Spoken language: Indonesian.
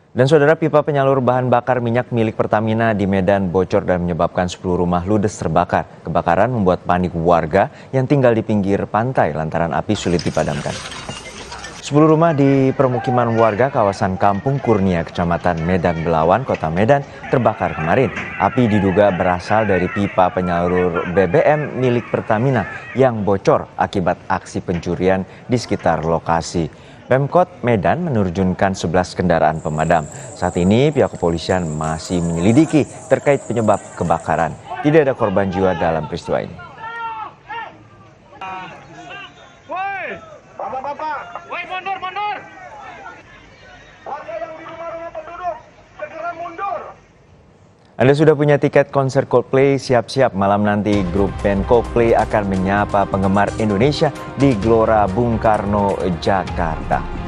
Dan saudara, pipa penyalur bahan bakar minyak milik Pertamina di Medan bocor dan menyebabkan 10 rumah ludes terbakar. Kebakaran membuat panik warga yang tinggal di pinggir pantai lantaran api sulit dipadamkan. 10 rumah di permukiman warga kawasan Kampung Kurnia, Kecamatan Medan Belawan, Kota Medan terbakar kemarin. Api diduga berasal dari pipa penyalur BBM milik Pertamina yang bocor akibat aksi pencurian di sekitar lokasi. Pemkot Medan menerjunkan 11 kendaraan pemadam. Saat ini pihak kepolisian masih menyelidiki terkait penyebab kebakaran. Tidak ada korban jiwa dalam peristiwa ini. Woi, bapak-bapak, woi mundur. Warga yang di rumah-rumah penduduk, segera mundur. Anda sudah punya tiket konser Coldplay? Siap-siap, malam nanti grup band Coldplay akan menyapa penggemar Indonesia di Gelora Bung Karno, Jakarta.